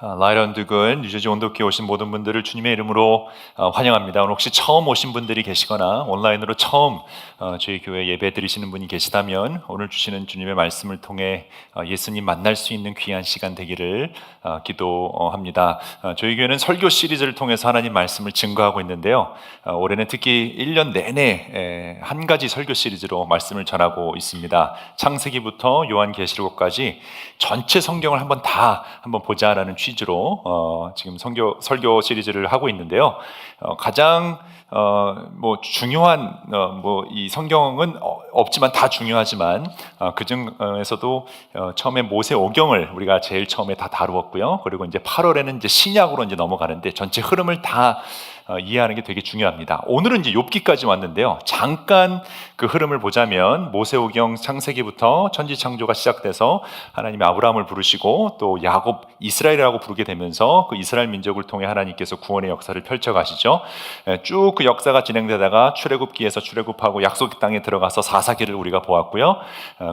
라이트 언 굿 뉴저지 온도교회 오신 모든 분들을 주님의 이름으로 환영합니다. 오늘 혹시 처음 오신 분들이 계시거나 온라인으로 처음 저희 교회 예배 드리시는 분이 계시다면 오늘 주시는 주님의 말씀을 통해 예수님 만날 수 있는 귀한 시간 되기를 기도합니다. 저희 교회는 설교 시리즈를 통해서 하나님 말씀을 증거하고 있는데요. 올해는 특히 1년 내내 한 가지 설교 시리즈로 말씀을 전하고 있습니다. 창세기부터 요한계시록까지 전체 성경을 한번 보자라는 취지로 지금 설교 시리즈를 하고 있는데요. 가장 중요한 이 성경은 없지만 다 중요하지만 그 중에서도 처음에 모세오경을 우리가 제일 처음에 다 다루었고요. 그리고 이제 8월에는 이제 신약으로 이제 넘어가는데 전체 흐름을 다 이해하는 게 되게 중요합니다. 오늘은 이제 욥기까지 왔는데요. 잠깐 그 흐름을 보자면 모세오경 창세기부터 천지창조가 시작돼서 하나님이 아브라함을 부르시고 또 야곱 이스라엘이라고 부르게 되면서 그 이스라엘 민족을 통해 하나님께서 구원의 역사를 펼쳐가시죠. 쭉 그 역사가 진행되다가 출애굽기에서 출애굽하고 약속의 땅에 들어가서 사사기를 우리가 보았고요.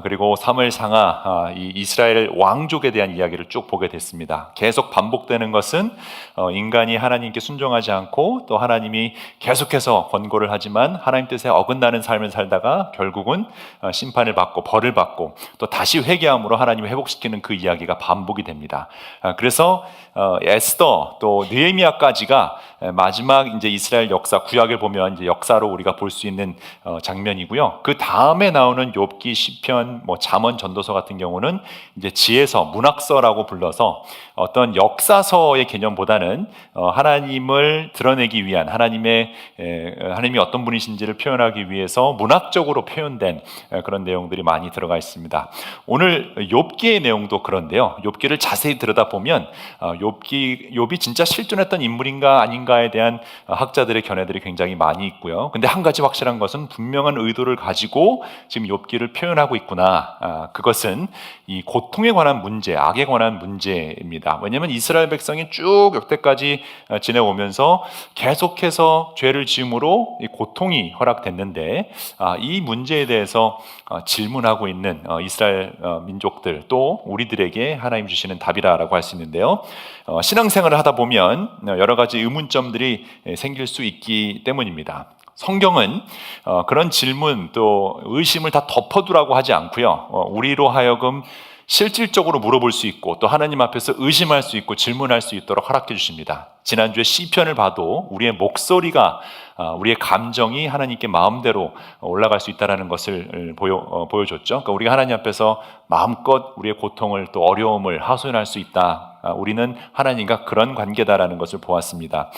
그리고 사무엘상하 이 이스라엘 왕족에 대한 이야기를 쭉 보게 됐습니다. 계속 반복되는 것은 인간이 하나님께 순종하지 않고 또 하나님이 계속해서 권고를 하지만 하나님 뜻에 어긋나는 삶을 살다가 결국은 심판을 받고 벌을 받고 또 다시 회개함으로 하나님을 회복시키는 그 이야기가 반복이 됩니다. 그래서 에스더 또 느헤미야까지가 마지막 이제 이스라엘 역사 구약을 보면 이제 역사로 우리가 볼 수 있는 장면이고요. 그 다음에 나오는 욥기, 시편, 잠언, 전도서 같은 경우는 이제 지혜서, 문학서라고 불러서 어떤 역사서의 개념보다는 하나님을 드러내기 위한 하나님이 어떤 분이신지를 표현하기 위해서 문학적으로 표현된 그런 내용들이 많이 들어가 있습니다. 오늘 욥기의 내용도 그런데요. 욥기를 자세히 들여다보면 욥이 진짜 실존했던 인물인가 아닌가에 대한 학자들의 견해들이 굉장히 많이 있고요. 근데 한 가지 확실한 것은 분명한 의도를 가지고 지금 욥기를 표현하고 있구나. 그것은 이 고통에 관한 문제, 악에 관한 문제입니다. 왜냐하면 이스라엘 백성이 쭉 역대까지 지내오면서 계속해서 죄를 지음으로 이 고통이 허락됐는데 이 문제에 대해서 질문하고 있는 이스라엘 민족들 또 우리들에게 하나님 주시는 답이라고 할 수 있는데요. 신앙생활을 하다 보면 여러 가지 의문점들이 생길 수 있기 때문입니다. 성경은 그런 질문 또 의심을 다 덮어두라고 하지 않고요. 우리로 하여금 실질적으로 물어볼 수 있고 또 하나님 앞에서 의심할 수 있고 질문할 수 있도록 허락해 주십니다. 지난주에 시편을 봐도 우리의 목소리가 우리의 감정이 하나님께 마음대로 올라갈 수 있다는 것을 보여줬죠. 그러니까 우리가 하나님 앞에서 마음껏 우리의 고통을 또 어려움을 하소연할 수 있다. 우리는 하나님과 그런 관계다라는 것을 보았습니다.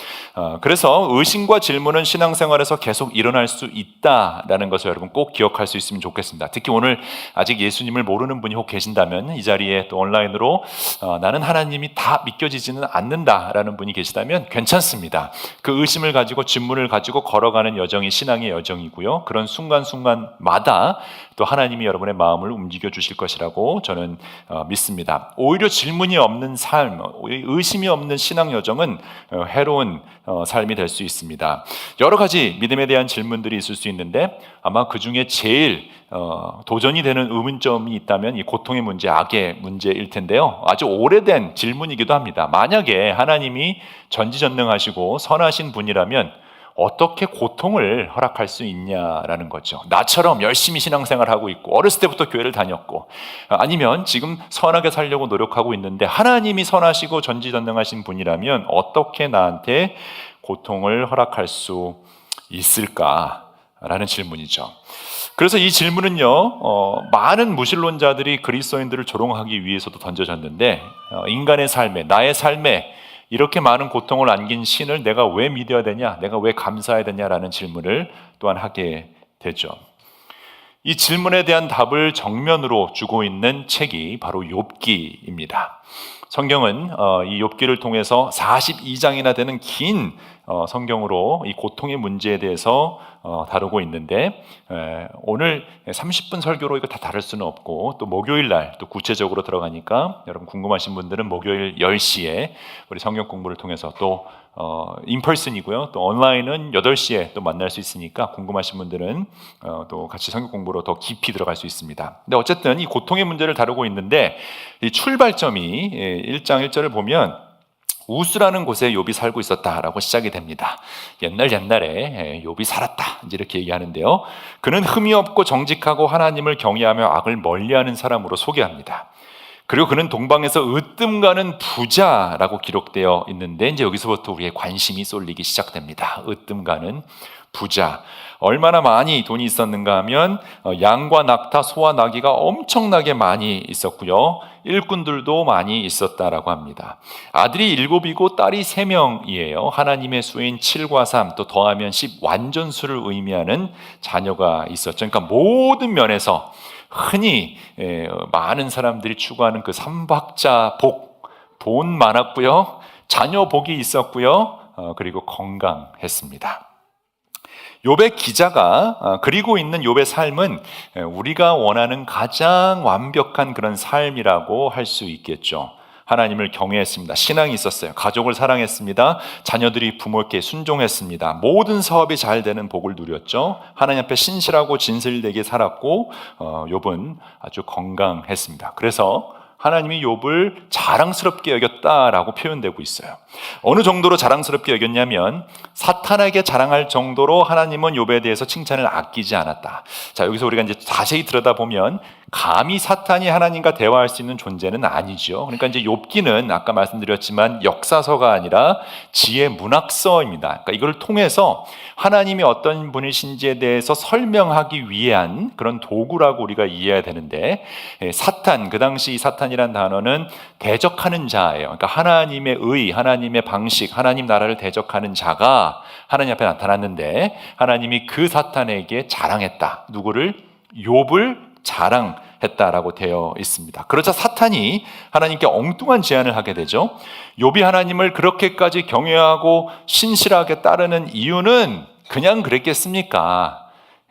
그래서 의심과 질문은 신앙생활에서 계속 일어날 수 있다라는 것을 여러분 꼭 기억할 수 있으면 좋겠습니다. 특히 오늘 아직 예수님을 모르는 분이 혹 계신다면 이 자리에 또 온라인으로 나는 하나님이 다 믿겨지지는 않는다라는 분이 계시다면 괜찮습니다. 그 의심을 가지고 질문을 가지고 걸어가는 여정이 신앙의 여정이고요. 그런 순간순간마다 또 하나님이 여러분의 마음을 움직여 주실 것이라고 저는 믿습니다. 오히려 질문이 없는 삶, 의심이 없는 신앙 여정은 해로운 삶이 될 수 있습니다. 여러 가지 믿음에 대한 질문들이 있을 수 있는데 아마 그 중에 제일 도전이 되는 의문점이 있다면 이 고통의 문제, 악의 문제일 텐데요. 아주 오래된 질문이기도 합니다. 만약에 하나님이 전지전능하시고 선하신 분이라면 어떻게 고통을 허락할 수 있냐라는 거죠. 나처럼 열심히 신앙생활하고 있고 어렸을 때부터 교회를 다녔고 아니면 지금 선하게 살려고 노력하고 있는데 하나님이 선하시고 전지전능하신 분이라면 어떻게 나한테 고통을 허락할 수 있을까라는 질문이죠. 그래서 이 질문은요, 많은 무신론자들이 그리스도인들을 조롱하기 위해서도 던져졌는데 인간의 삶에, 나의 삶에 이렇게 많은 고통을 안긴 신을 내가 왜 믿어야 되냐, 내가 왜 감사해야 되냐라는 질문을 또한 하게 되죠. 이 질문에 대한 답을 정면으로 주고 있는 책이 바로 욥기입니다. 성경은 이 욥기를 통해서 42장이나 되는 긴 성경으로 이 고통의 문제에 대해서 다루고 있는데 오늘 30분 설교로 이거 다 다룰 수는 없고 또 목요일 날 또 구체적으로 들어가니까 여러분 궁금하신 분들은 목요일 10시에 우리 성경 공부를 통해서 또 인펄슨이고요. 또 온라인은 8시에 또 만날 수 있으니까 궁금하신 분들은 또 같이 성경 공부로 더 깊이 들어갈 수 있습니다. 근데 어쨌든 이 고통의 문제를 다루고 있는데 이 출발점이 1장 1절을 보면 우스라는 곳에 욥이 살고 있었다라고 시작이 됩니다. 옛날에 욥이 살았다 이제 이렇게 얘기하는데요. 그는 흠이 없고 정직하고 하나님을 경외하며 악을 멀리하는 사람으로 소개합니다. 그리고 그는 동방에서 으뜸 가는 부자라고 기록되어 있는데 이제 여기서부터 우리의 관심이 쏠리기 시작됩니다. 으뜸 가는 부자. 얼마나 많이 돈이 있었는가 하면 양과 낙타, 소와 나귀가 엄청나게 많이 있었고요. 일꾼들도 많이 있었다라고 합니다. 아들이 7이고 딸이 3명이에요. 하나님의 수인 7과 3, 또 더하면 10 완전수를 의미하는 자녀가 있었죠. 그러니까 모든 면에서 흔히 많은 사람들이 추구하는 그 삼박자 복, 돈 많았고요, 자녀 복이 있었고요, 그리고 건강했습니다. 욥의 기자가 그리고 있는 욥의 삶은 우리가 원하는 가장 완벽한 그런 삶이라고 할 수 있겠죠. 하나님을 경외했습니다. 신앙이 있었어요. 가족을 사랑했습니다. 자녀들이 부모께 순종했습니다. 모든 사업이 잘 되는 복을 누렸죠. 하나님 앞에 신실하고 진실되게 살았고 욥은 아주 건강했습니다. 그래서 하나님이 욥을 자랑스럽게 여겼다라고 표현되고 있어요. 어느 정도로 자랑스럽게 여겼냐면 사탄에게 자랑할 정도로 하나님은 욥에 대해서 칭찬을 아끼지 않았다. 자, 여기서 우리가 이제 자세히 들여다보면 감히 사탄이 하나님과 대화할 수 있는 존재는 아니죠. 그러니까 이제 욥기는 아까 말씀드렸지만 역사서가 아니라 지혜 문학서입니다. 그러니까 이걸 통해서 하나님이 어떤 분이신지에 대해서 설명하기 위한 그런 도구라고 우리가 이해해야 되는데, 사탄, 그 당시 사탄이란 단어는 대적하는 자예요. 그러니까 하나님의 의, 하나님의 방식, 하나님 나라를 대적하는 자가 하나님 앞에 나타났는데 하나님이 그 사탄에게 자랑했다. 누구를? 욥을 자랑했다라고 되어 있습니다. 그러자 사탄이 하나님께 엉뚱한 제안을 하게 되죠. 욥이 하나님을 그렇게까지 경외하고 신실하게 따르는 이유는 그냥 그랬겠습니까?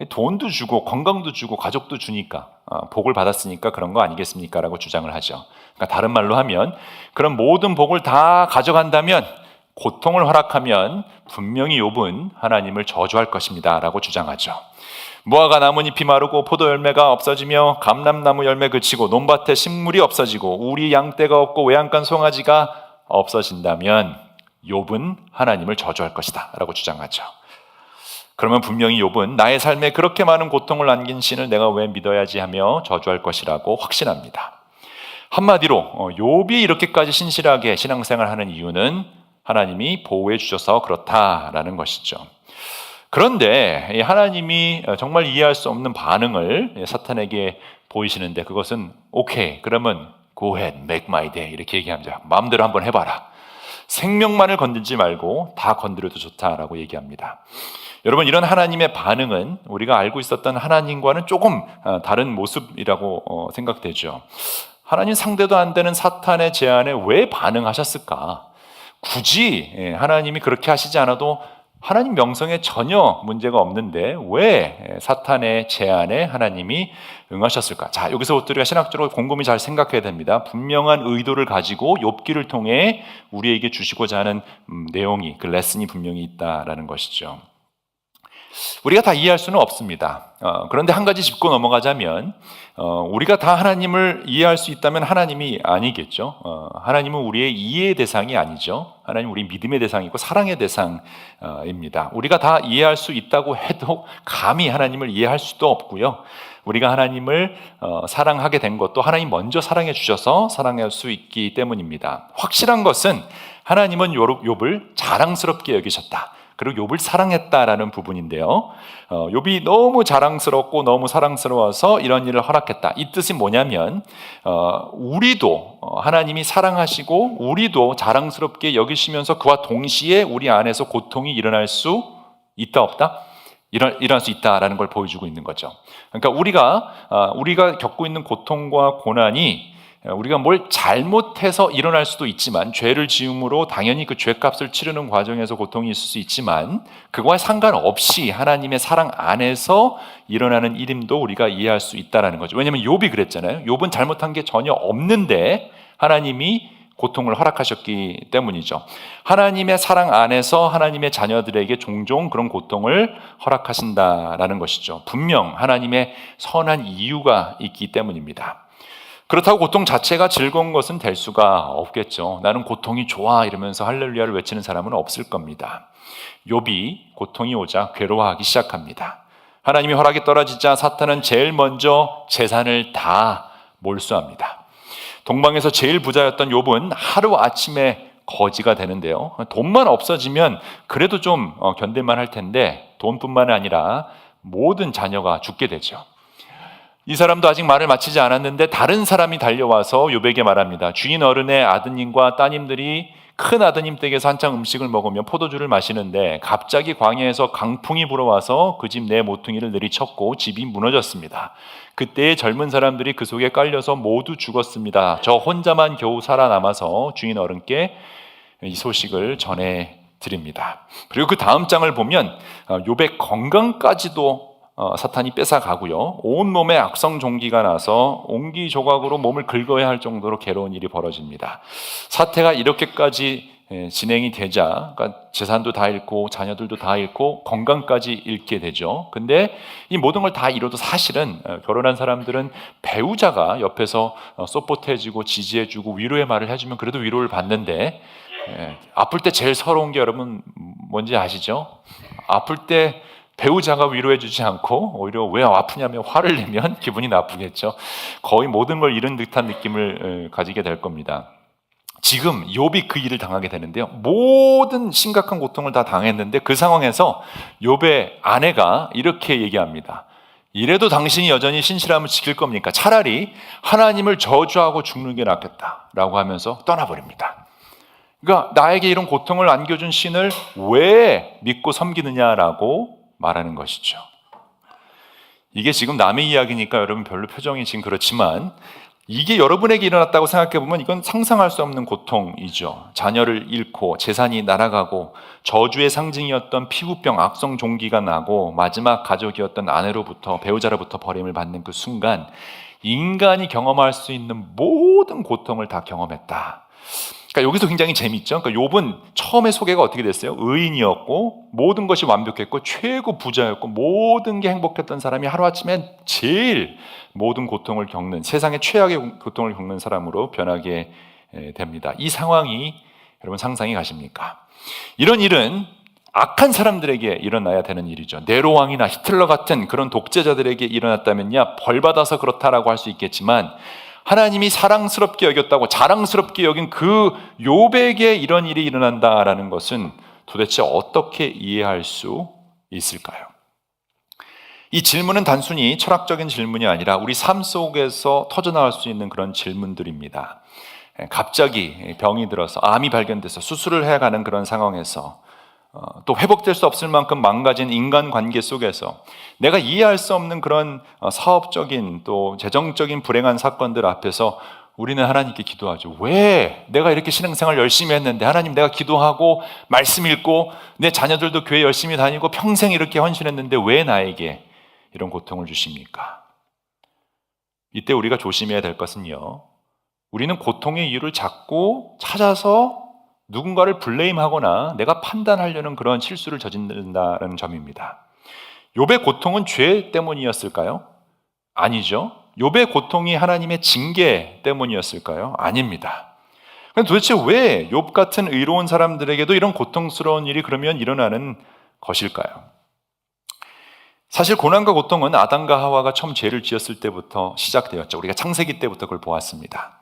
돈도 주고 건강도 주고 가족도 주니까, 복을 받았으니까 그런 거 아니겠습니까? 라고 주장을 하죠. 그러니까 다른 말로 하면 그런 모든 복을 다 가져간다면, 고통을 허락하면 분명히 욥은 하나님을 저주할 것입니다 라고 주장하죠. 무화과 나뭇잎이 마르고 포도 열매가 없어지며 감람나무 열매 그치고 논밭에 식물이 없어지고 우리 양떼가 없고 외양간 송아지가 없어진다면 욥은 하나님을 저주할 것이다 라고 주장하죠. 그러면 분명히 욥은 나의 삶에 그렇게 많은 고통을 안긴 신을 내가 왜 믿어야지 하며 저주할 것이라고 확신합니다. 한마디로 욥이 이렇게까지 신실하게 신앙생활하는 이유는 하나님이 보호해 주셔서 그렇다라는 것이죠. 그런데 하나님이 정말 이해할 수 없는 반응을 사탄에게 보이시는데, 그것은 오케이, 그러면 go ahead, make my day 이렇게 얘기합니다. 마음대로 한번 해봐라. 생명만을 건들지 말고 다 건드려도 좋다라고 얘기합니다. 여러분, 이런 하나님의 반응은 우리가 알고 있었던 하나님과는 조금 다른 모습이라고 생각되죠. 하나님 상대도 안 되는 사탄의 제안에 왜 반응하셨을까? 굳이 하나님이 그렇게 하시지 않아도 하나님 명성에 전혀 문제가 없는데 왜 사탄의 제안에 하나님이 응하셨을까? 자, 여기서부터 우리가 신학적으로 곰곰이 잘 생각해야 됩니다. 분명한 의도를 가지고 욥기를 통해 우리에게 주시고자 하는 내용이, 그 레슨이 분명히 있다라는 것이죠. 우리가 다 이해할 수는 없습니다. 그런데 한 가지 짚고 넘어가자면, 우리가 다 하나님을 이해할 수 있다면 하나님이 아니겠죠. 하나님은 우리의 이해의 대상이 아니죠. 하나님은 우리 믿음의 대상이고 사랑의 대상입니다. 우리가 다 이해할 수 있다고 해도 감히 하나님을 이해할 수도 없고요. 우리가 하나님을 사랑하게 된 것도 하나님 먼저 사랑해 주셔서 사랑할 수 있기 때문입니다. 확실한 것은 하나님은 욥을 자랑스럽게 여기셨다. 그리고 욥을 사랑했다라는 부분인데요. 욥이 너무 자랑스럽고 너무 사랑스러워서 이런 일을 허락했다. 이 뜻이 뭐냐면 우리도 하나님이 사랑하시고 우리도 자랑스럽게 여기시면서 그와 동시에 우리 안에서 고통이 일어날 수 있다 없다? 일어날 수 있다라는 걸 보여주고 있는 거죠. 그러니까 우리가 겪고 있는 고통과 고난이 우리가 뭘 잘못해서 일어날 수도 있지만, 죄를 지음으로 당연히 그 죄값을 치르는 과정에서 고통이 있을 수 있지만, 그거와 상관없이 하나님의 사랑 안에서 일어나는 일임도 우리가 이해할 수 있다는 거죠. 왜냐하면 욥이 그랬잖아요. 욥은 잘못한 게 전혀 없는데 하나님이 고통을 허락하셨기 때문이죠. 하나님의 사랑 안에서 하나님의 자녀들에게 종종 그런 고통을 허락하신다라는 것이죠. 분명 하나님의 선한 이유가 있기 때문입니다. 그렇다고 고통 자체가 즐거운 것은 될 수가 없겠죠. 나는 고통이 좋아 이러면서 할렐루야를 외치는 사람은 없을 겁니다. 욥이 고통이 오자 괴로워하기 시작합니다. 하나님이 허락이 떨어지자 사탄은 제일 먼저 재산을 다 몰수합니다. 동방에서 제일 부자였던 욥은 하루아침에 거지가 되는데요. 돈만 없어지면 그래도 좀 견딜만 할 텐데 돈뿐만 아니라 모든 자녀가 죽게 되죠. 이 사람도 아직 말을 마치지 않았는데 다른 사람이 달려와서 욥에게 말합니다. 주인 어른의 아드님과 따님들이 큰 아드님 댁에서 한창 음식을 먹으며 포도주를 마시는데 갑자기 광야에서 강풍이 불어와서 그 집 내 모퉁이를 내리쳤고 집이 무너졌습니다. 그때 젊은 사람들이 그 속에 깔려서 모두 죽었습니다. 저 혼자만 겨우 살아남아서 주인 어른께 이 소식을 전해드립니다. 그리고 그 다음 장을 보면 욥의 건강까지도 사탄이 뺏어가고요. 온몸에 악성 종기가 나서 옹기조각으로 몸을 긁어야 할 정도로 괴로운 일이 벌어집니다. 사태가 이렇게까지 진행이 되자 그러니까 재산도 다 잃고 자녀들도 다 잃고 건강까지 잃게 되죠. 근데 이 모든 걸 다 잃어도 사실은 결혼한 사람들은 배우자가 옆에서 서포트해주고 지지해주고 위로의 말을 해주면 그래도 위로를 받는데 아플 때 제일 서러운 게 여러분 뭔지 아시죠? 아플 때 배우자가 위로해주지 않고 오히려 왜 아프냐며 화를 내면 기분이 나쁘겠죠. 거의 모든 걸 잃은 듯한 느낌을 가지게 될 겁니다. 지금 욥이 그 일을 당하게 되는데요. 모든 심각한 고통을 다 당했는데 그 상황에서 욥의 아내가 이렇게 얘기합니다. 이래도 당신이 여전히 신실함을 지킬 겁니까? 차라리 하나님을 저주하고 죽는 게 낫겠다라고 하면서 떠나버립니다. 그러니까 나에게 이런 고통을 안겨준 신을 왜 믿고 섬기느냐라고 말하는 것이죠. 이게 지금 남의 이야기니까 여러분 별로 표정이 지금 그렇지만 이게 여러분에게 일어났다고 생각해보면 이건 상상할 수 없는 고통이죠. 자녀를 잃고 재산이 날아가고 저주의 상징이었던 피부병 악성 종기가 나고 마지막 가족이었던 아내로부터 배우자로부터 버림을 받는 그 순간 인간이 경험할 수 있는 모든 고통을 다 경험했다. 그러니까 여기서 굉장히 재밌죠. 그러니까 욥은 처음에 소개가 어떻게 됐어요? 의인이었고 모든 것이 완벽했고 최고 부자였고 모든 게 행복했던 사람이 하루아침에 제일 모든 고통을 겪는 세상의 최악의 고통을 겪는 사람으로 변하게 됩니다. 이 상황이 여러분 상상이 가십니까? 이런 일은 악한 사람들에게 일어나야 되는 일이죠. 네로 왕이나 히틀러 같은 그런 독재자들에게 일어났다면야 벌받아서 그렇다라고 할 수 있겠지만 하나님이 사랑스럽게 여겼다고 자랑스럽게 여긴 그 욥에게 이런 일이 일어난다라는 것은 도대체 어떻게 이해할 수 있을까요? 이 질문은 단순히 철학적인 질문이 아니라 우리 삶 속에서 터져나올 수 있는 그런 질문들입니다. 갑자기 병이 들어서 암이 발견돼서 수술을 해가는 그런 상황에서 또 회복될 수 없을 만큼 망가진 인간관계 속에서 내가 이해할 수 없는 그런 사업적인 또 재정적인 불행한 사건들 앞에서 우리는 하나님께 기도하죠. 왜 내가 이렇게 신앙생활 열심히 했는데 하나님 내가 기도하고 말씀 읽고 내 자녀들도 교회 열심히 다니고 평생 이렇게 헌신했는데 왜 나에게 이런 고통을 주십니까? 이때 우리가 조심해야 될 것은요. 우리는 고통의 이유를 자꾸 찾아서 누군가를 블레임하거나 내가 판단하려는 그런 실수를 저지른다는 점입니다. 욥의 고통은 죄 때문이었을까요? 아니죠. 욥의 고통이 하나님의 징계 때문이었을까요? 아닙니다. 그럼 도대체 왜 욥 같은 의로운 사람들에게도 이런 고통스러운 일이 그러면 일어나는 것일까요? 사실 고난과 고통은 아담과 하와가 처음 죄를 지었을 때부터 시작되었죠. 우리가 창세기 때부터 그걸 보았습니다.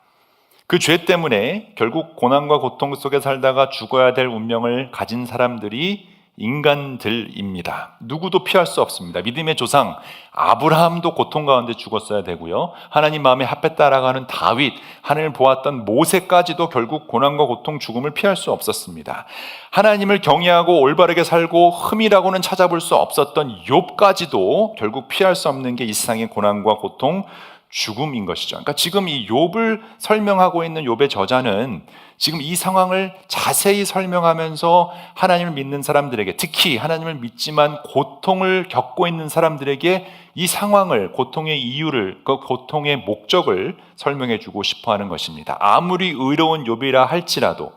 그 죄 때문에 결국 고난과 고통 속에 살다가 죽어야 될 운명을 가진 사람들이 인간들입니다. 누구도 피할 수 없습니다. 믿음의 조상 아브라함도 고통 가운데 죽었어야 되고요. 하나님 마음에 합했다라고 하는 다윗, 하나님을 보았던 모세까지도 결국 고난과 고통, 죽음을 피할 수 없었습니다. 하나님을 경외하고 올바르게 살고 흠이라고는 찾아볼 수 없었던 욥까지도 결국 피할 수 없는 게 이 세상의 고난과 고통, 죽음인 것이죠. 그러니까 지금 이 욥을 설명하고 있는 욥의 저자는 지금 이 상황을 자세히 설명하면서 하나님을 믿는 사람들에게, 특히 하나님을 믿지만 고통을 겪고 있는 사람들에게 이 상황을, 고통의 이유를, 그 고통의 목적을 설명해 주고 싶어 하는 것입니다. 아무리 의로운 욥이라 할지라도,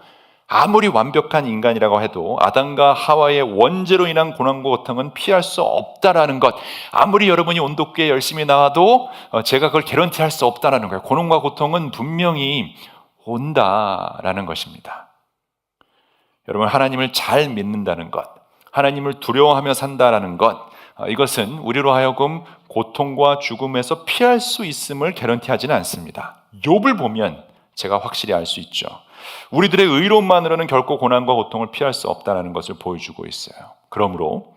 아무리 완벽한 인간이라고 해도 아담과 하와의 원죄로 인한 고난과 고통은 피할 수 없다라는 것, 아무리 여러분이 온도계에 열심히 나와도 제가 그걸 개런티할 수 없다라는 거예요. 고난과 고통은 분명히 온다라는 것입니다. 여러분, 하나님을 잘 믿는다는 것, 하나님을 두려워하며 산다라는 것, 이것은 우리로 하여금 고통과 죽음에서 피할 수 있음을 개런티하지는 않습니다. 욥을 보면 제가 확실히 알 수 있죠. 우리들의 의로움만으로는 결코 고난과 고통을 피할 수 없다는 것을 보여주고 있어요. 그러므로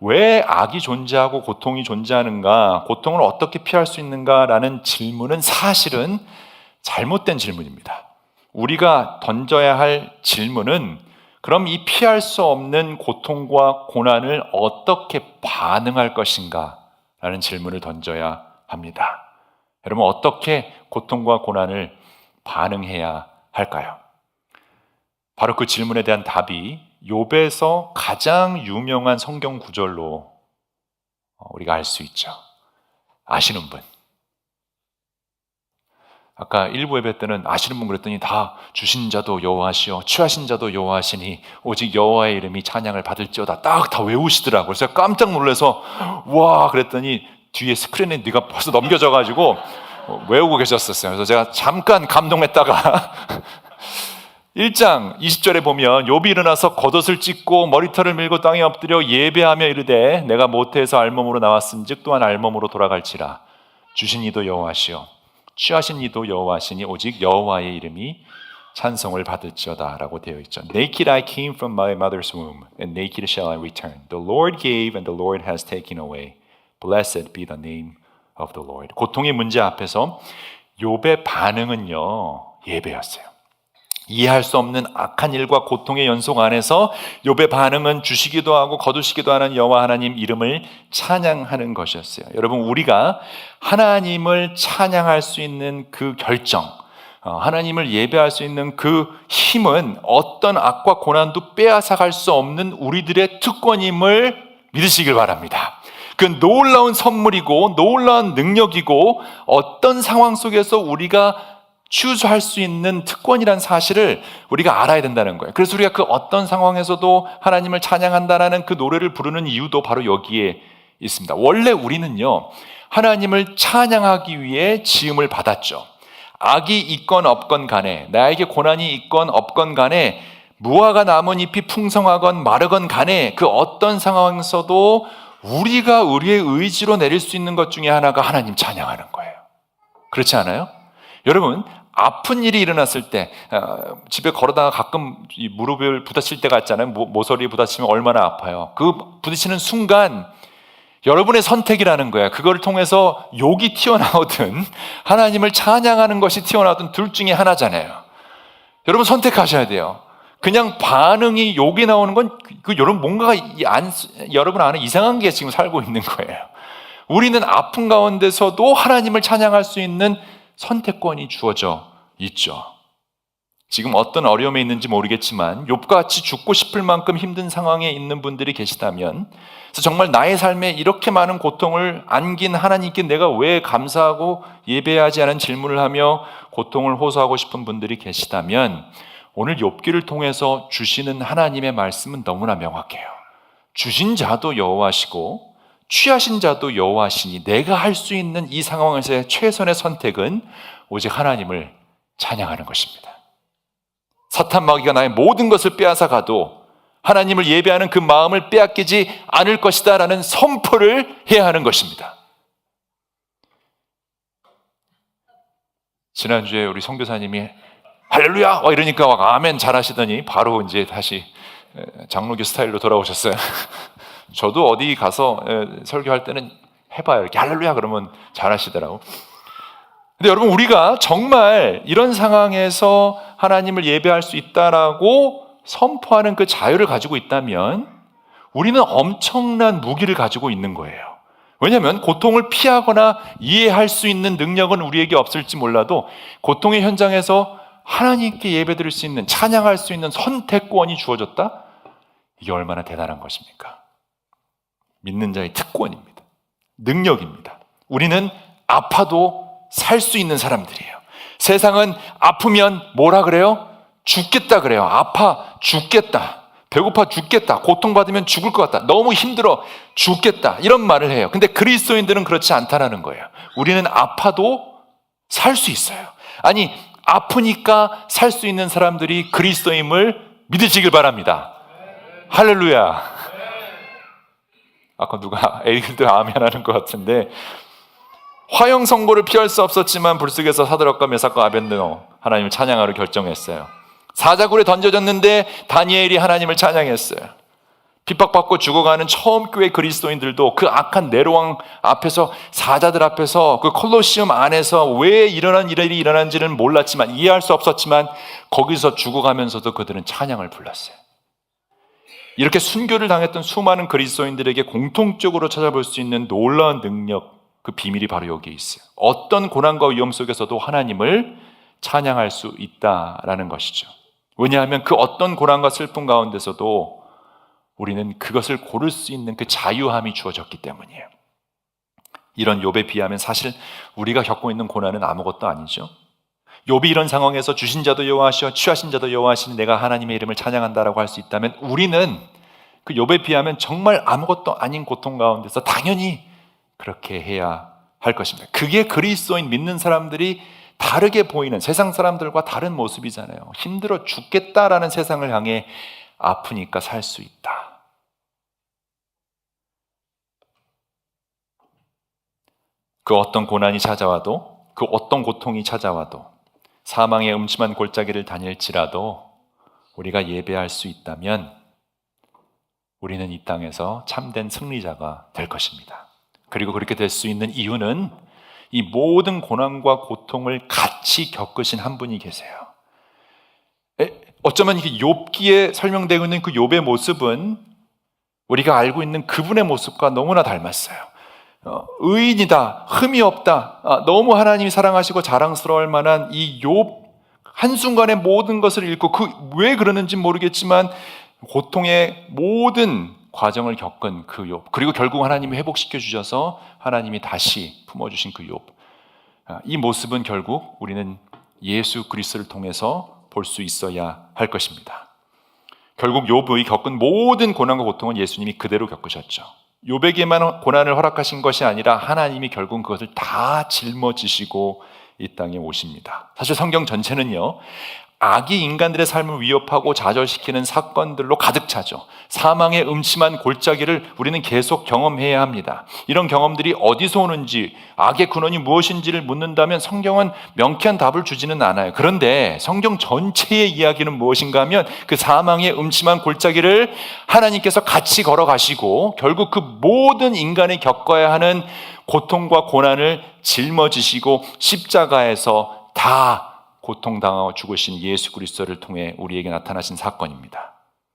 왜 악이 존재하고 고통이 존재하는가, 고통을 어떻게 피할 수 있는가라는 질문은 사실은 잘못된 질문입니다. 우리가 던져야 할 질문은 그럼 이 피할 수 없는 고통과 고난을 어떻게 반응할 것인가 라는 질문을 던져야 합니다. 여러분, 어떻게 고통과 고난을 반응해야 할까요? 바로 그 질문에 대한 답이 욥에서 가장 유명한 성경 구절로 우리가 알 수 있죠. 아시는 분. 아까 일부 예배 때는 아시는 분 그랬더니 다 주신 자도 여호와시요 취하신 자도 여호와시니 오직 여호와의 이름이 찬양을 받을지어다 딱 다 외우시더라고요. 그래서 깜짝 놀라서 와 그랬더니 뒤에 스크린에 네가 벌써 넘겨져가지고 외우고 계셨었어요. 그래서 제가 잠깐 감동했다가 1장 20절에 보면 욥이 일어나서 겉옷을 찢고 머리털을 밀고 땅에 엎드려 예배하며 이르되 내가 모태에서 알몸으로 나왔은즉 또한 알몸으로 돌아갈지라 주신 이도 여호와시요 취하신 이도 여호와시니 오직 여호와의 이름이 찬송을 받을지어다 라고 되어 있죠. Naked I came from my mother's womb and naked shall I return. The Lord gave and the Lord has taken away. Blessed be the name of the Lord. 고통의 문제 앞에서 욥의 반응은요 예배였어요. 이해할 수 없는 악한 일과 고통의 연속 안에서 욥의 반응은 주시기도 하고 거두시기도 하는 여호와 하나님 이름을 찬양하는 것이었어요. 여러분, 우리가 하나님을 찬양할 수 있는 그 결정, 하나님을 예배할 수 있는 그 힘은 어떤 악과 고난도 빼앗아갈 수 없는 우리들의 특권임을 믿으시길 바랍니다. 그 놀라운 선물이고 놀라운 능력이고 어떤 상황 속에서 우리가 추수할 수 있는 특권이라는 사실을 우리가 알아야 된다는 거예요. 그래서 우리가 그 어떤 상황에서도 하나님을 찬양한다라는 그 노래를 부르는 이유도 바로 여기에 있습니다. 원래 우리는요 하나님을 찬양하기 위해 지음을 받았죠. 악이 있건 없건 간에, 나에게 고난이 있건 없건 간에, 무화과 나뭇잎이 풍성하건 마르건 간에 그 어떤 상황에서도 우리가 우리의 의지로 내릴 수 있는 것 중에 하나가 하나님 찬양하는 거예요. 그렇지 않아요? 여러분, 아픈 일이 일어났을 때 집에 걸어다가 가끔 무릎을 부딪힐 때가 있잖아요. 모서리에 부딪히면 얼마나 아파요. 그 부딪히는 순간 여러분의 선택이라는 거예요. 그걸 통해서 욕이 튀어나오든 하나님을 찬양하는 것이 튀어나오든 둘 중에 하나잖아요. 여러분 선택하셔야 돼요. 그냥 반응이 욕이 나오는 건 여러분 뭔가가 여러분 안에 이상한 게 지금 살고 있는 거예요. 우리는 아픈 가운데서도 하나님을 찬양할 수 있는 선택권이 주어져 있죠. 지금 어떤 어려움에 있는지 모르겠지만 욥같이 죽고 싶을 만큼 힘든 상황에 있는 분들이 계시다면, 그래서 정말 나의 삶에 이렇게 많은 고통을 안긴 하나님께 내가 왜 감사하고 예배하지 않은 질문을 하며 고통을 호소하고 싶은 분들이 계시다면 오늘 욥기를 통해서 주시는 하나님의 말씀은 너무나 명확해요. 주신 자도 여호와시고 취하신 자도 여호와시니 내가 할 수 있는 이 상황에서의 최선의 선택은 오직 하나님을 찬양하는 것입니다. 사탄 마귀가 나의 모든 것을 빼앗아 가도 하나님을 예배하는 그 마음을 빼앗기지 않을 것이다 라는 선포를 해야 하는 것입니다. 지난주에 우리 선교사님이 할렐루야 이러니까 막 아멘 잘하시더니 바로 이제 다시 장로교 스타일로 돌아오셨어요. 저도 어디 가서 설교할 때는 해봐요. 이렇게 할렐루야 그러면 잘하시더라고. 근데 여러분, 우리가 정말 이런 상황에서 하나님을 예배할 수 있다라고 선포하는 그 자유를 가지고 있다면 우리는 엄청난 무기를 가지고 있는 거예요. 왜냐하면 고통을 피하거나 이해할 수 있는 능력은 우리에게 없을지 몰라도 고통의 현장에서 하나님께 예배드릴 수 있는, 찬양할 수 있는 선택권이 주어졌다? 이게 얼마나 대단한 것입니까? 믿는 자의 특권입니다. 능력입니다. 우리는 아파도 살 수 있는 사람들이에요. 세상은 아프면 뭐라 그래요? 죽겠다 그래요. 아파 죽겠다. 배고파 죽겠다. 고통받으면 죽을 것 같다. 너무 힘들어 죽겠다. 이런 말을 해요. 근데 그리스도인들은 그렇지 않다라는 거예요. 우리는 아파도 살 수 있어요. 아니, 아프니까 살 수 있는 사람들이 그리스도임을 믿으시길 바랍니다. 할렐루야. 아까 누가 애기들 아멘 하는 것 같은데, 화형 선고를 피할 수 없었지만 불쑥에서 사드락과 메삭과 아벳느고 하나님을 찬양하러 결정했어요. 사자굴에 던져졌는데 다니엘이 하나님을 찬양했어요. 핍박받고 죽어가는 처음 교회 그리스도인들도 그 악한 네로왕 앞에서, 사자들 앞에서, 그 콜로시움 안에서 왜 이러한 일이 일어난지는 몰랐지만, 이해할 수 없었지만 거기서 죽어가면서도 그들은 찬양을 불렀어요. 이렇게 순교를 당했던 수많은 그리스도인들에게 공통적으로 찾아볼 수 있는 놀라운 능력, 그 비밀이 바로 여기에 있어요. 어떤 고난과 위험 속에서도 하나님을 찬양할 수 있다라는 것이죠. 왜냐하면 그 어떤 고난과 슬픔 가운데서도 우리는 그것을 고를 수 있는 그 자유함이 주어졌기 때문이에요. 이런 욥에 비하면 사실 우리가 겪고 있는 고난은 아무것도 아니죠. 욥이 이런 상황에서 주신 자도 여호와시오 취하신 자도 여호와시니 내가 하나님의 이름을 찬양한다라고 할 수 있다면, 우리는 그 욥에 비하면 정말 아무것도 아닌 고통 가운데서 당연히 그렇게 해야 할 것입니다. 그게 그리스도인 믿는 사람들이 다르게 보이는, 세상 사람들과 다른 모습이잖아요. 힘들어 죽겠다라는 세상을 향해 아프니까 살 수 있다. 그 어떤 고난이 찾아와도, 그 어떤 고통이 찾아와도, 사망의 음침한 골짜기를 다닐지라도 우리가 예배할 수 있다면 우리는 이 땅에서 참된 승리자가 될 것입니다. 그리고 그렇게 될 수 있는 이유는 이 모든 고난과 고통을 같이 겪으신 한 분이 계세요. 어쩌면 이게 욥기에 설명되고 있는 그 욥의 모습은 우리가 알고 있는 그분의 모습과 너무나 닮았어요. 의인이다, 흠이 없다, 너무 하나님이 사랑하시고 자랑스러울 만한 이 욥, 한순간에 모든 것을 잃고, 왜 그러는지 모르겠지만 고통의 모든 과정을 겪은 그 욥, 그리고 결국 하나님이 회복시켜 주셔서 하나님이 다시 품어주신 그 욥, 이 모습은 결국 우리는 예수 그리스도를 통해서 볼 수 있어야 할 것입니다. 결국 욥이 겪은 모든 고난과 고통은 예수님이 그대로 겪으셨죠. 욥에게만 고난을 허락하신 것이 아니라 하나님이 결국 그것을 다 짊어지시고 이 땅에 오십니다. 사실 성경 전체는요, 악이 인간들의 삶을 위협하고 좌절시키는 사건들로 가득 차죠. 사망의 음침한 골짜기를 우리는 계속 경험해야 합니다. 이런 경험들이 어디서 오는지, 악의 근원이 무엇인지를 묻는다면 성경은 명쾌한 답을 주지는 않아요. 그런데 성경 전체의 이야기는 무엇인가 하면, 그 사망의 음침한 골짜기를 하나님께서 같이 걸어가시고 결국 그 모든 인간이 겪어야 하는 고통과 고난을 짊어지시고 십자가에서 다 고통당하고 죽으신 예수 그리스도를 통해 우리에게 나타나신 사건입니다.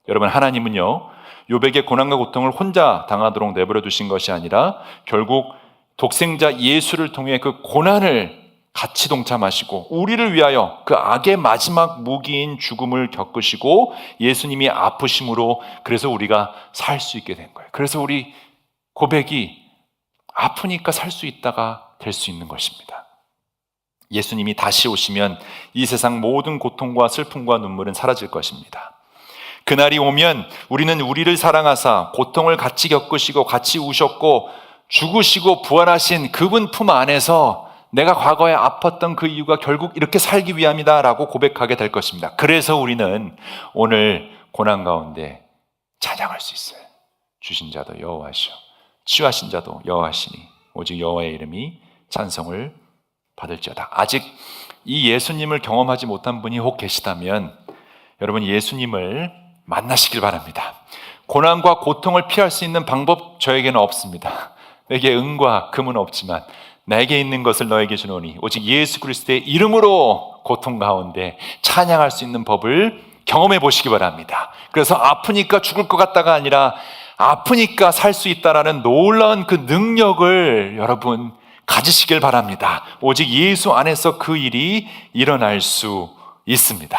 여러분, 하나님은요, 욥에게 고난과 고통을 혼자 당하도록 내버려 두신 것이 아니라 결국 독생자 예수를 통해 그 고난을 같이 동참하시고 우리를 위하여 그 악의 마지막 무기인 죽음을 겪으시고 예수님이 아프심으로, 그래서 우리가 살 수 있게 된 거예요. 그래서 우리 고백이 아프니까 살 수 있다가 될 수 있는 것입니다. 예수님이 다시 오시면 이 세상 모든 고통과 슬픔과 눈물은 사라질 것입니다. 그날이 오면 우리는 우리를 사랑하사 고통을 같이 겪으시고 같이 우셨고 죽으시고 부활하신 그분 품 안에서 내가 과거에 아팠던 그 이유가 결국 이렇게 살기 위함이다 라고 고백하게 될 것입니다. 그래서 우리는 오늘 고난 가운데 찬양할 수 있어요. 주신 자도 여호와시오 취하신 자도 여호와시니 오직 여호와의 이름이 찬송을 받을지어다. 아직 이 예수님을 경험하지 못한 분이 혹 계시다면 여러분, 예수님을 만나시길 바랍니다. 고난과 고통을 피할 수 있는 방법 저에게는 없습니다. 내게 은과 금은 없지만 내게 있는 것을 너에게 주노니 오직 예수 그리스도의 이름으로 고통 가운데 찬양할 수 있는 법을 경험해 보시기 바랍니다. 그래서 아프니까 죽을 것 같다가 아니라 아프니까 살 수 있다라는 놀라운 그 능력을 여러분 가지시길 바랍니다. 오직 예수 안에서 그 일이 일어날 수 있습니다.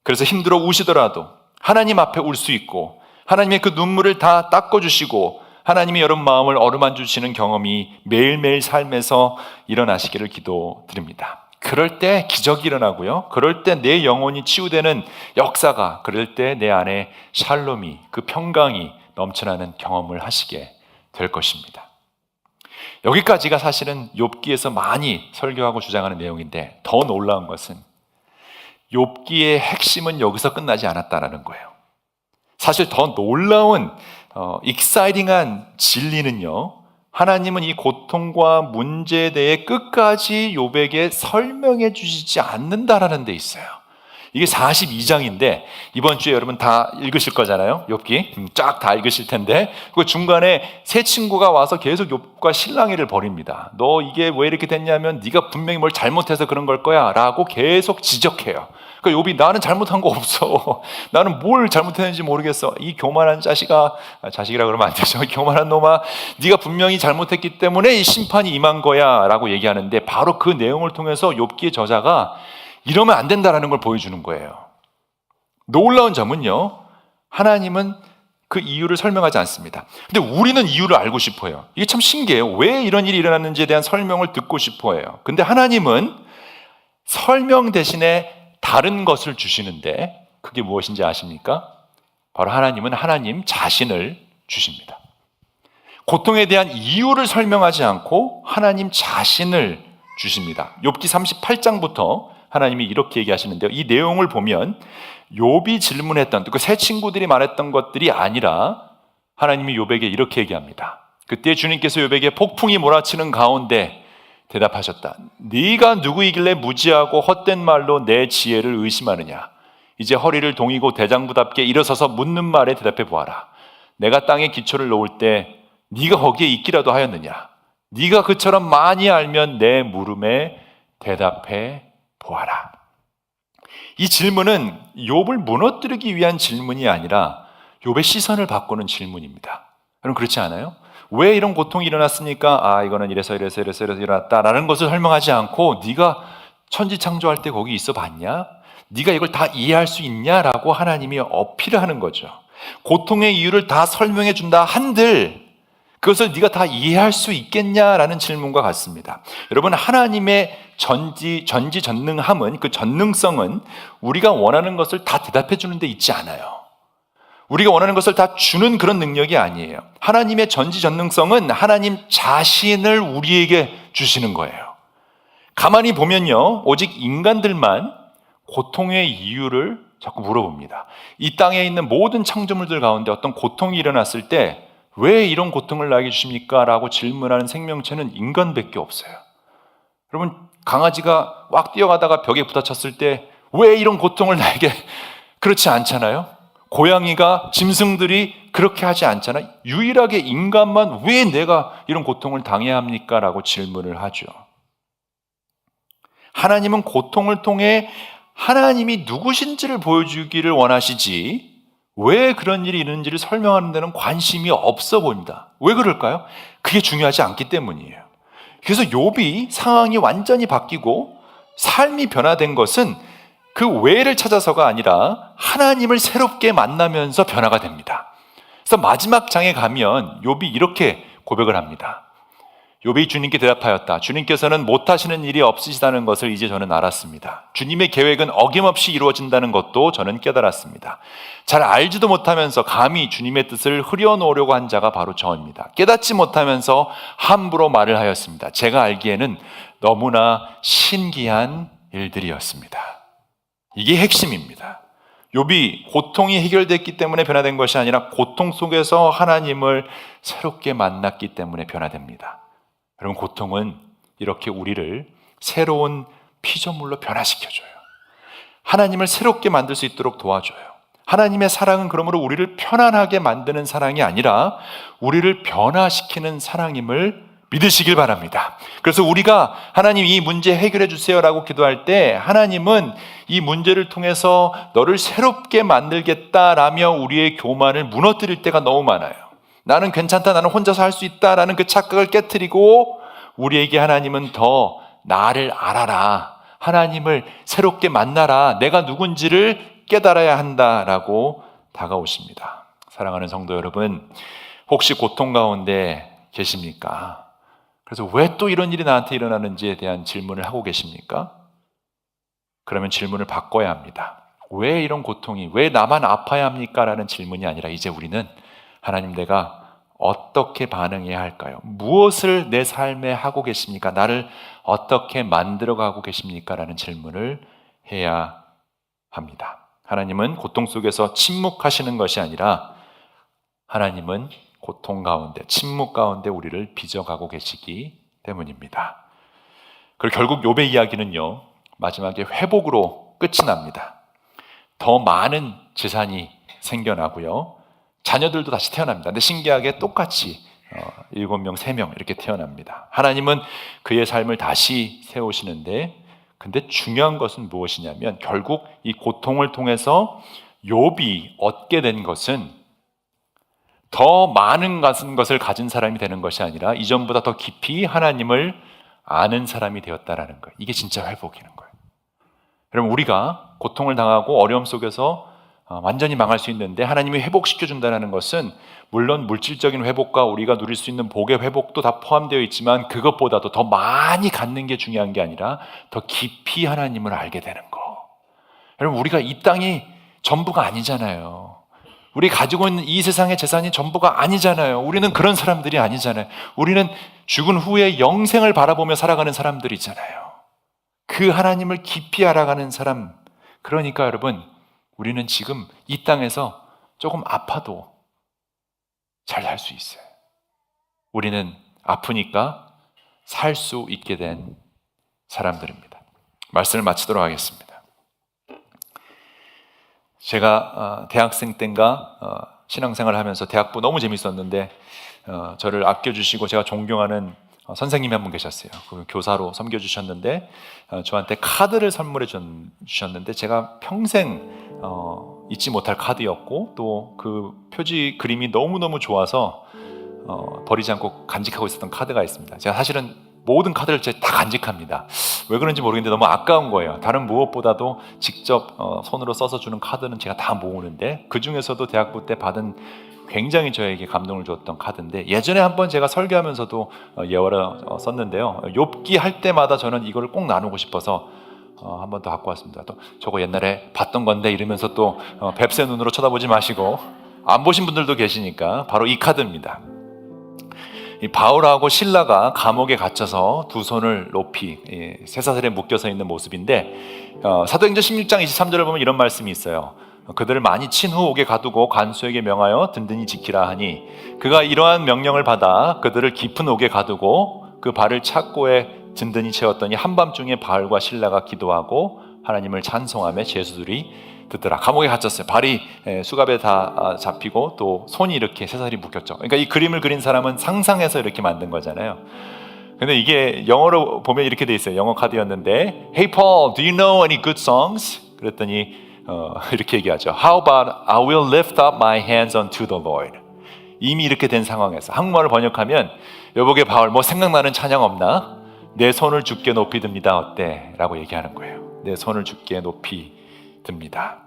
그래서 힘들어 우시더라도 하나님 앞에 울 수 있고 하나님의 그 눈물을 다 닦아주시고 하나님이 여러분 마음을 어루만져 주시는 경험이 매일매일 삶에서 일어나시기를 기도드립니다. 그럴 때 기적이 일어나고요. 그럴 때 내 영혼이 치유되는 역사가, 그럴 때 내 안에 샬롬이, 그 평강이 넘쳐나는 경험을 하시게 될 것입니다. 여기까지가 사실은 욥기에서 많이 설교하고 주장하는 내용인데, 더 놀라운 것은 욥기의 핵심은 여기서 끝나지 않았다는 거예요. 사실 더 놀라운 익사이팅한 진리는요, 하나님은 이 고통과 문제에 대해 끝까지 욥에게 설명해 주시지 않는다라는 데 있어요. 이게 42장인데 이번 주에 여러분 다 읽으실 거잖아요. 욥기 쫙 다 읽으실 텐데, 그 중간에 세 친구가 와서 계속 욥과 실랑이를 벌입니다. 너 이게 왜 이렇게 됐냐면 네가 분명히 뭘 잘못해서 그런 걸 거야 라고 계속 지적해요. 그러니까 욥이 나는 잘못한 거 없어. 나는 뭘 잘못했는지 모르겠어. 이 교만한 자식아, 자식이라 그러면 안 되죠. 교만한 놈아, 네가 분명히 잘못했기 때문에 이 심판이 임한 거야 라고 얘기하는데, 바로 그 내용을 통해서 욥기의 저자가 이러면 안 된다라는 걸 보여주는 거예요. 놀라운 점은요, 하나님은 그 이유를 설명하지 않습니다. 근데 우리는 이유를 알고 싶어요. 이게 참 신기해요. 왜 이런 일이 일어났는지에 대한 설명을 듣고 싶어해요. 근데 하나님은 설명 대신에 다른 것을 주시는데, 그게 무엇인지 아십니까? 바로 하나님은 하나님 자신을 주십니다. 고통에 대한 이유를 설명하지 않고 하나님 자신을 주십니다. 욥기 38장부터 하나님이 이렇게 얘기하시는데요, 이 내용을 보면 욥이 질문했던, 그 세 친구들이 말했던 것들이 아니라 하나님이 욥에게 이렇게 얘기합니다. 그때 주님께서 욥에게 폭풍이 몰아치는 가운데 대답하셨다. 네가 누구이길래 무지하고 헛된 말로 내 지혜를 의심하느냐. 이제 허리를 동이고 대장부답게 일어서서 묻는 말에 대답해 보아라. 내가 땅에 기초를 놓을 때 네가 거기에 있기라도 하였느냐. 네가 그처럼 많이 알면 내 물음에 대답해 보아라. 이 질문은 욥을 무너뜨리기 위한 질문이 아니라 욥의 시선을 바꾸는 질문입니다. 여러분 그렇지 않아요? 왜 이런 고통이 일어났습니까? 이거는 이래서 일어났다라는 것을 설명하지 않고, 네가 천지 창조할 때 거기 있어 봤냐? 네가 이걸 다 이해할 수 있냐라고 하나님이 어필을 하는 거죠. 고통의 이유를 다 설명해 준다 한들 그것을 네가 다 이해할 수 있겠냐라는 질문과 같습니다. 여러분, 하나님의 전지전능함은, 그 전능성은 우리가 원하는 것을 다 대답해 주는 데 있지 않아요. 우리가 원하는 것을 다 주는 그런 능력이 아니에요. 하나님의 전지전능성은 하나님 자신을 우리에게 주시는 거예요. 가만히 보면요, 오직 인간들만 고통의 이유를 자꾸 물어봅니다. 이 땅에 있는 모든 창조물들 가운데 어떤 고통이 일어났을 때 왜 이런 고통을 나에게 주십니까? 라고 질문하는 생명체는 인간밖에 없어요. 여러분, 강아지가 왁 뛰어가다가 벽에 부딪혔을 때 왜 이런 고통을 나에게, 그렇지 않잖아요. 고양이가, 짐승들이 그렇게 하지 않잖아요. 유일하게 인간만 왜 내가 이런 고통을 당해야 합니까? 라고 질문을 하죠. 하나님은 고통을 통해 하나님이 누구신지를 보여주기를 원하시지, 왜 그런 일이 있는지를 설명하는 데는 관심이 없어 보입니다. 왜 그럴까요? 그게 중요하지 않기 때문이에요. 그래서 욥이 상황이 완전히 바뀌고 삶이 변화된 것은 그 왜를 찾아서가 아니라 하나님을 새롭게 만나면서 변화가 됩니다. 그래서 마지막 장에 가면 욥이 이렇게 고백을 합니다. 욥이 주님께 대답하였다. 주님께서는 못하시는 일이 없으시다는 것을 이제 저는 알았습니다. 주님의 계획은 어김없이 이루어진다는 것도 저는 깨달았습니다. 잘 알지도 못하면서 감히 주님의 뜻을 흐려놓으려고 한 자가 바로 저입니다. 깨닫지 못하면서 함부로 말을 하였습니다. 제가 알기에는 너무나 신기한 일들이었습니다. 이게 핵심입니다. 욥이 고통이 해결됐기 때문에 변화된 것이 아니라 고통 속에서 하나님을 새롭게 만났기 때문에 변화됩니다. 여러분, 고통은 이렇게 우리를 새로운 피조물로 변화시켜줘요. 하나님을 새롭게 만들 수 있도록 도와줘요. 하나님의 사랑은 그러므로 우리를 편안하게 만드는 사랑이 아니라 우리를 변화시키는 사랑임을 믿으시길 바랍니다. 그래서 우리가 하나님 이 문제 해결해 주세요라고 기도할 때 하나님은 이 문제를 통해서 너를 새롭게 만들겠다라며 우리의 교만을 무너뜨릴 때가 너무 많아요. 나는 괜찮다, 나는 혼자서 할 수 있다라는 그 착각을 깨트리고 우리에게 하나님은 더 나를 알아라, 하나님을 새롭게 만나라, 내가 누군지를 깨달아야 한다라고 다가오십니다. 사랑하는 성도 여러분, 혹시 고통 가운데 계십니까? 그래서 왜 또 이런 일이 나한테 일어나는지에 대한 질문을 하고 계십니까? 그러면 질문을 바꿔야 합니다. 왜 이런 고통이, 왜 나만 아파야 합니까? 라는 질문이 아니라 이제 우리는 하나님, 내가 어떻게 반응해야 할까요? 무엇을 내 삶에 하고 계십니까? 나를 어떻게 만들어가고 계십니까? 라는 질문을 해야 합니다. 하나님은 고통 속에서 침묵하시는 것이 아니라 하나님은 고통 가운데, 침묵 가운데 우리를 빚어가고 계시기 때문입니다. 그리고 결국 욥의 이야기는요, 마지막에 회복으로 끝이 납니다. 더 많은 재산이 생겨나고요, 자녀들도 다시 태어납니다. 근데 신기하게 똑같이 7명, 3명 이렇게 태어납니다. 하나님은 그의 삶을 다시 세우시는데, 근데 중요한 것은 무엇이냐면 결국 이 고통을 통해서 욥이 얻게 된 것은 더 많은 것을 가진 사람이 되는 것이 아니라 이전보다 더 깊이 하나님을 아는 사람이 되었다라는 거예요. 이게 진짜 회복이는 거예요. 여러분, 우리가 고통을 당하고 어려움 속에서 완전히 망할 수 있는데 하나님이 회복시켜 준다는 것은 물론 물질적인 회복과 우리가 누릴 수 있는 복의 회복도 다 포함되어 있지만 그것보다도 더 많이 갖는 게 중요한 게 아니라 더 깊이 하나님을 알게 되는 거. 여러분, 우리가 이 땅이 전부가 아니잖아요. 우리 가지고 있는 이 세상의 재산이 전부가 아니잖아요. 우리는 그런 사람들이 아니잖아요. 우리는 죽은 후에 영생을 바라보며 살아가는 사람들이잖아요. 그 하나님을 깊이 알아가는 사람. 그러니까 여러분, 우리는 지금 이 땅에서 조금 아파도 잘 살 수 있어요. 우리는 아프니까 살 수 있게 된 사람들입니다. 말씀을 마치도록 하겠습니다. 제가 대학생 때인가 신앙생활을 하면서 대학부 너무 재밌었는데 저를 아껴주시고 제가 존경하는 선생님이 한 분 계셨어요. 그 교사로 섬겨주셨는데 저한테 카드를 선물해 주셨는데 제가 평생 잊지 못할 카드였고 또 그 표지 그림이 너무너무 좋아서 버리지 않고 간직하고 있었던 카드가 있습니다. 제가 사실은 모든 카드를 다 간직합니다. 왜 그런지 모르겠는데 너무 아까운 거예요. 다른 무엇보다도 직접 손으로 써서 주는 카드는 제가 다 모으는데 그 중에서도 대학부 때 받은 굉장히 저에게 감동을 줬던 카드인데 예전에 한번 제가 설교하면서도 예화를 썼는데요. 욥기 할 때마다 저는 이걸 꼭 나누고 싶어서 한 번 더 갖고 왔습니다. 또 저거 옛날에 봤던 건데 이러면서 또 뱁새 눈으로 쳐다보지 마시고 안 보신 분들도 계시니까 바로 이 카드입니다. 이 바울하고 실라가 감옥에 갇혀서 두 손을 높이 쇠사슬에 묶여서 있는 모습인데 사도행전 16장 23절을 보면 이런 말씀이 있어요. 그들을 많이 친 후 옥에 가두고 간수에게 명하여 든든히 지키라 하니 그가 이러한 명령을 받아 그들을 깊은 옥에 가두고 그 발을 착고에 든든히 채웠더니 한밤중에 바울과 실라가 기도하고 하나님을 찬송하며 죄수들이 듣더라. 감옥에 갇혔어요. 발이 수갑에 다 잡히고 또 손이 이렇게 쇠사슬이 묶였죠. 그러니까 이 그림을 그린 사람은 상상해서 이렇게 만든 거잖아요. 근데 이게 영어로 보면 이렇게 돼 있어요. 영어 카드였는데 Hey Paul, do you know any good songs? 그랬더니 이렇게 얘기하죠. How about I will lift up my hands unto the Lord. 이미 이렇게 된 상황에서 한국말을 번역하면 여보게 바울 뭐 생각나는 찬양 없나? 내 손을 주께 높이 듭니다. 어때? 라고 얘기하는 거예요. 내 손을 주께 높이 듭니다.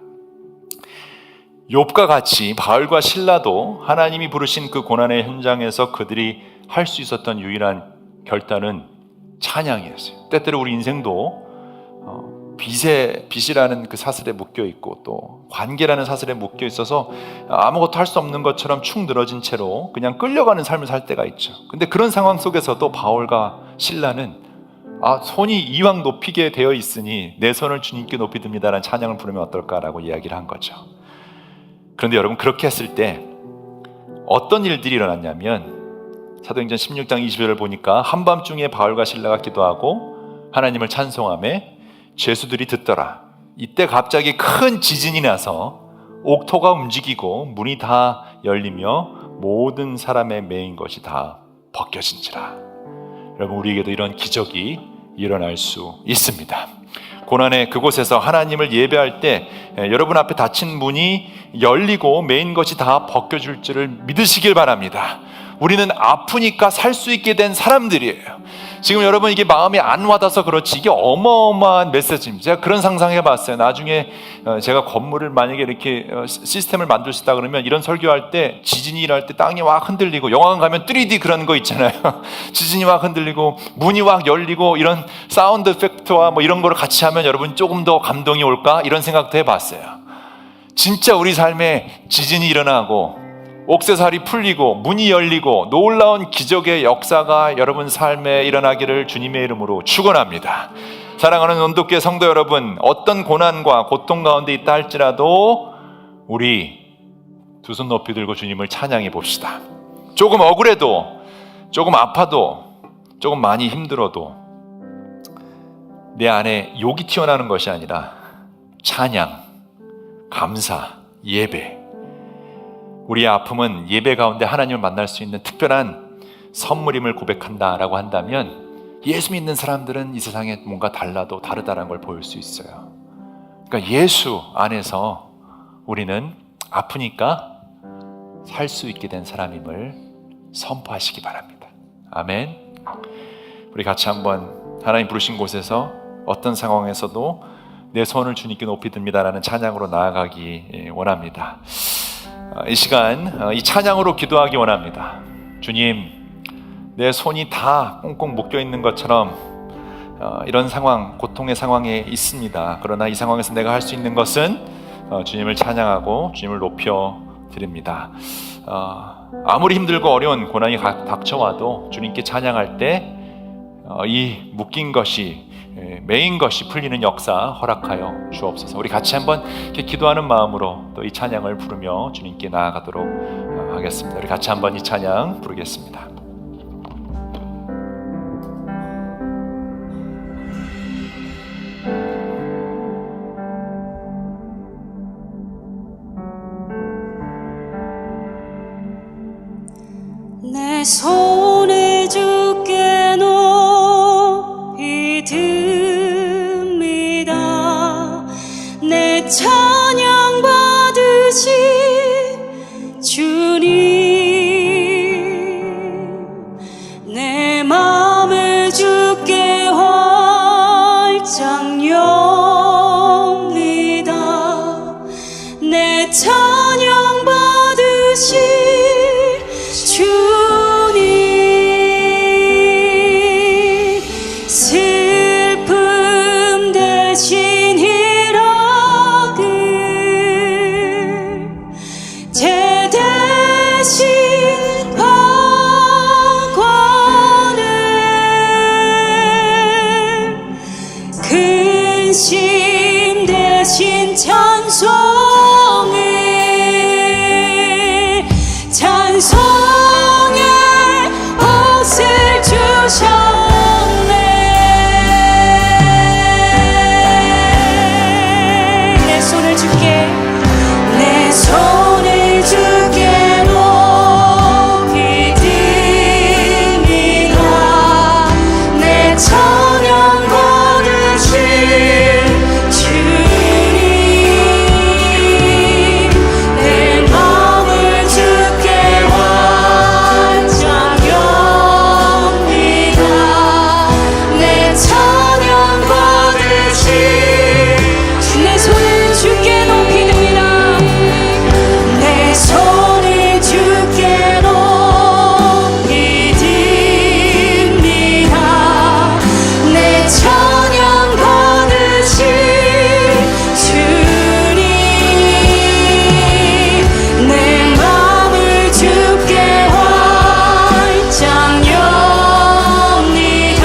욥과 같이 바울과 실라도 하나님이 부르신 그 고난의 현장에서 그들이 할 수 있었던 유일한 결단은 찬양이었어요. 때때로 우리 인생도 빚이라는 그 사슬에 묶여 있고 또 관계라는 사슬에 묶여 있어서 아무것도 할 수 없는 것처럼 축 늘어진 채로 그냥 끌려가는 삶을 살 때가 있죠. 근데 그런 상황 속에서도 바울과 실라는 손이 이왕 높이게 되어 있으니 내 손을 주님께 높이 듭니다라는 찬양을 부르면 어떨까라고 이야기를 한 거죠. 그런데 여러분, 그렇게 했을 때 어떤 일들이 일어났냐면 사도행전 16장 20절을 보니까 한밤중에 바울과 실라가 기도하고 하나님을 찬송하며 죄수들이 듣더라. 이때 갑자기 큰 지진이 나서 옥토가 움직이고 문이 다 열리며 모든 사람의 매인 것이 다 벗겨진지라. 여러분, 우리에게도 이런 기적이 일어날 수 있습니다. 고난의 그곳에서 하나님을 예배할 때 여러분 앞에 닫힌 문이 열리고 매인 것이 다 벗겨질 줄을 믿으시길 바랍니다. 우리는 아프니까 살 수 있게 된 사람들이에요. 지금 여러분 이게 마음이 안 와닿아서 그렇지 이게 어마어마한 메시지입니다. 제가 그런 상상해봤어요. 나중에 제가 건물을 만약에 이렇게 시스템을 만들 수 있다 그러면 이런 설교할 때 지진이 일어날 때 땅이 막 흔들리고 영화관 가면 3D 그런 거 있잖아요. 지진이 막 흔들리고 문이 막 열리고 이런 사운드 이펙트와 뭐 이런 거를 같이 하면 기도하시면 여러분 조금 더 감동이 올까? 이런 생각도 해봤어요. 진짜 우리 삶에 지진이 일어나고 옥새살이 풀리고 문이 열리고 놀라운 기적의 역사가 여러분 삶에 일어나기를 주님의 이름으로 축원합니다. 사랑하는 온도교회 성도 여러분, 어떤 고난과 고통 가운데 있다 할지라도 우리 두 손 높이 들고 주님을 찬양해 봅시다. 조금 억울해도, 조금 아파도, 조금 많이 힘들어도 내 안에 욕이 튀어나오는 것이 아니라 찬양, 감사, 예배. 우리의 아픔은 예배 가운데 하나님을 만날 수 있는 특별한 선물임을 고백한다라고 한다면 예수 믿는 사람들은 이 세상에 뭔가 달라도 다르다는 걸 보일 수 있어요. 그러니까 예수 안에서 우리는 아프니까 살 수 있게 된 사람임을 선포하시기 바랍니다. 아멘. 우리 같이 한번 하나님 부르신 곳에서 어떤 상황에서도 내 손을 주님께 높이 듭니다라는 찬양으로 나아가기 원합니다. 이 시간 이 찬양으로 기도하기 원합니다. 주님, 내 손이 다 꽁꽁 묶여 있는 것처럼 이런 상황, 고통의 상황에 있습니다. 그러나 이 상황에서 내가 할 수 있는 것은 주님을 찬양하고 주님을 높여 드립니다. 아무리 힘들고 어려운 고난이 닥쳐와도 주님께 찬양할 때 이 묶인 것이, 메인 것이 풀리는 역사 허락하여 주옵소서. 우리 같이 한번 이렇게 기도하는 마음으로 또 이 찬양을 부르며 주님께 나아가도록 하겠습니다. 우리 같이 한번 이 찬양 부르겠습니다. 내 손을 주께 높이 듭니다. 내 찬양 받으신 주님, 내 마음을 주께 활짝 엽니다. 내 찬양 받으신 주님, 슬픔 대신 희락을, 죄 대신 방관을, 근심 대신 찬송을, 찬송의 옷을 주셨네. 내 손을 주께, 내 손을 주께 높이 듭니다. 내 찬양 받으신 주님, 내 마음을 주께 활짝 엽니다. 내 찬양 받으신 내 손을 주께 높이 듭니다. 내 손을 주께 높이 듭니다. 내 찬양 받으신 주님, 내 마음을 주께 활짝 엽니다.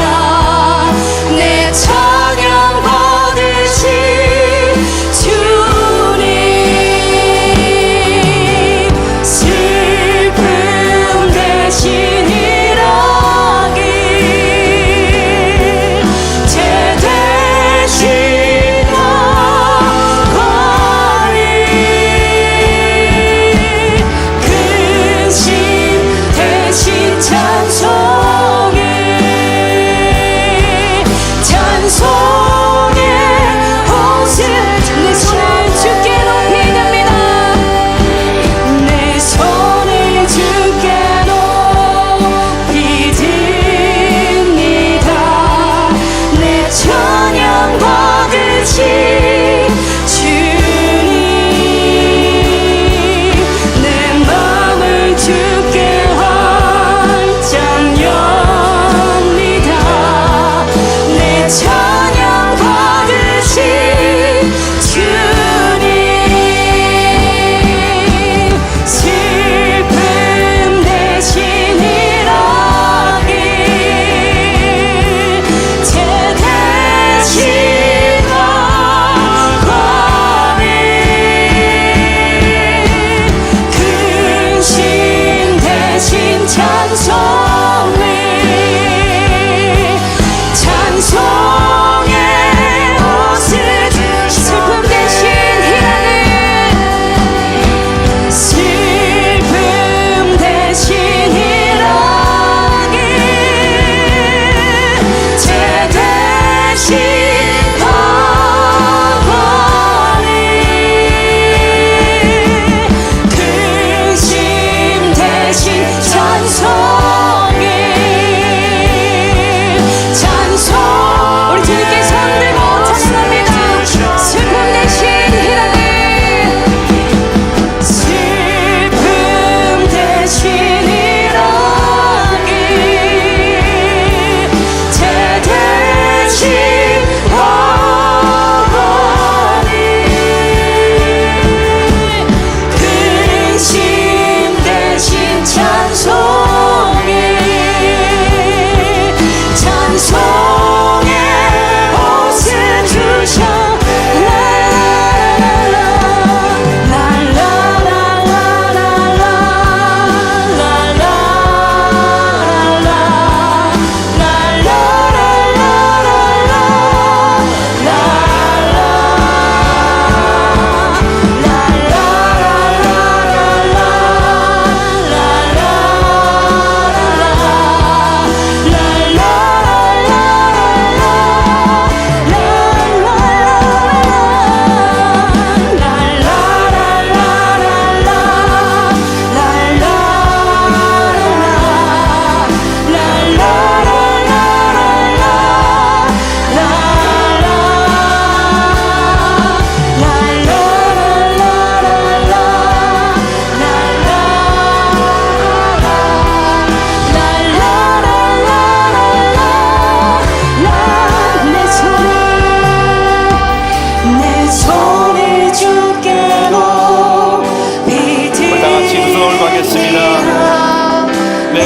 내 찬양 받으신 주님, 슬픔 대신 희락을, 죄 대신 방관을, 근심 대신 찬송을, 찬송의 옷을 내 손을 주께 높이 듭니다. 내 손을 주께 높이 듭니다. 내 찬양 받으신 주님, 내 마음을 주께 활짝 엽니다. 내 찬양 받으신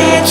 내